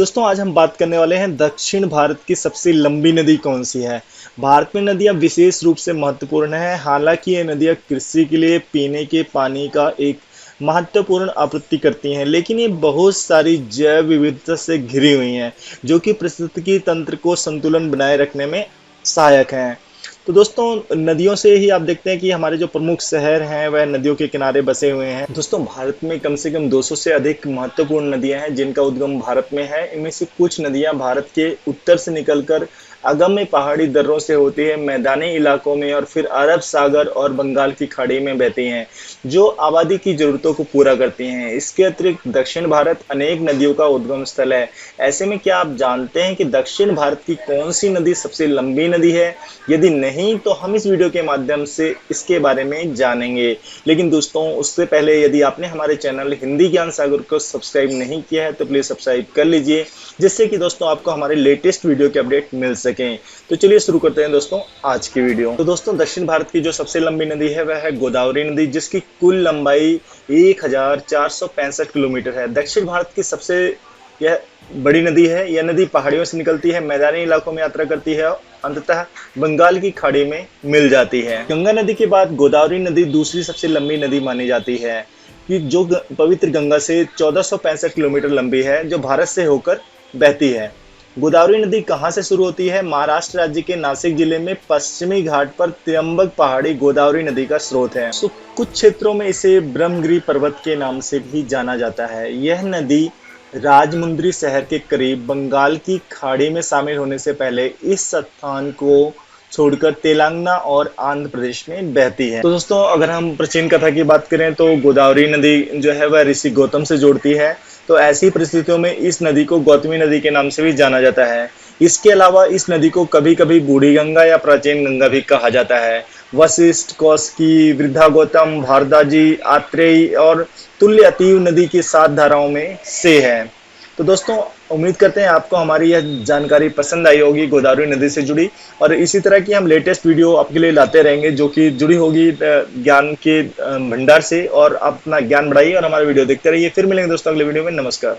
दोस्तों आज हम बात करने वाले हैं दक्षिण भारत की सबसे लंबी नदी कौन सी है। भारत में नदियां विशेष रूप से महत्वपूर्ण हैं। हालांकि ये नदियां कृषि के लिए पीने के पानी का एक महत्वपूर्ण आपूर्ति करती हैं, लेकिन ये बहुत सारी जैव विविधता से घिरी हुई हैं, जो कि पारिस्थितिकी तंत्र को संतुलन बनाए रखने में सहायक हैं। तो दोस्तों नदियों से ही आप देखते हैं कि हमारे जो प्रमुख शहर हैं वह नदियों के किनारे बसे हुए हैं। दोस्तों भारत में कम से कम 200 से अधिक महत्वपूर्ण नदियां हैं जिनका उद्गम भारत में है। इनमें से कुछ नदियां भारत के उत्तर से निकलकर अगम्य पहाड़ी दर्रों से होती है, मैदानी इलाकों में और फिर अरब सागर और बंगाल की खाड़ी में बहती हैं, जो आबादी की जरूरतों को पूरा करती हैं। इसके अतिरिक्त दक्षिण भारत अनेक नदियों का उद्गम स्थल है। ऐसे में क्या आप जानते हैं कि दक्षिण भारत की कौन सी नदी सबसे लंबी नदी है? यदि नहीं तो हम इस वीडियो के माध्यम से इसके बारे में जानेंगे। लेकिन दोस्तों उससे पहले यदि आपने हमारे चैनल हिंदी ज्ञान सागर को सब्सक्राइब नहीं किया है तो प्लीज सब्सक्राइब कर लीजिए, जिससे कि दोस्तों आपको हमारे लेटेस्ट वीडियो के अपडेट मिल सके। तो चलिए शुरू करते हैं दोस्तों आज की वीडियो। तो दोस्तों दक्षिण भारत की जो सबसे लंबी नदी है वह है गोदावरी नदी, जिसकी कुल लंबाई 1465 किलोमीटर है। दक्षिण भारत की सबसे यह बड़ी नदी है। यह नदी पहाड़ियों से निकलती है, मैदानी इलाकों में यात्रा करती है और अंततः बंगाल की खाड़ी में मिल जाती है। गंगा नदी के बाद गोदावरी नदी दूसरी सबसे लंबी नदी मानी जाती है, कि जो पवित्र गंगा से 1465 किलोमीटर लंबी है, जो भारत से होकर बहती है। गोदावरी नदी कहाँ से शुरू होती है? महाराष्ट्र राज्य के नासिक जिले में पश्चिमी घाट पर त्र्यंबक पहाड़ी गोदावरी नदी का स्रोत है। तो कुछ क्षेत्रों में इसे ब्रह्मगिरी पर्वत के नाम से भी जाना जाता है। यह नदी राजमुंद्री शहर के करीब बंगाल की खाड़ी में शामिल होने से पहले इस स्थान को छोड़कर तेलंगाना और आंध्र प्रदेश में बहती है। तो दोस्तों अगर हम प्राचीन कथा की बात करें तो गोदावरी नदी जो है वह ऋषि गौतम से जोड़ती है। तो ऐसी परिस्थितियों में इस नदी को गौतमी नदी के नाम से भी जाना जाता है। इसके अलावा इस नदी को कभी कभी बूढ़ी गंगा या प्राचीन गंगा भी कहा जाता है। वशिष्ठ, कौशिकी, वृद्धा गौतम, भारद्वाजी, आत्रेयी और तुल्य अतीव नदी की 7 धाराओं में से है। तो दोस्तों उम्मीद करते हैं आपको हमारी यह जानकारी पसंद आई होगी गोदावरी नदी से जुड़ी, और इसी तरह की हम लेटेस्ट वीडियो आपके लिए लाते रहेंगे जो कि जुड़ी होगी ज्ञान के भंडार से। और आप अपना ज्ञान बढ़ाइए और हमारा वीडियो देखते रहिए। फिर मिलेंगे दोस्तों अगले वीडियो में। नमस्कार।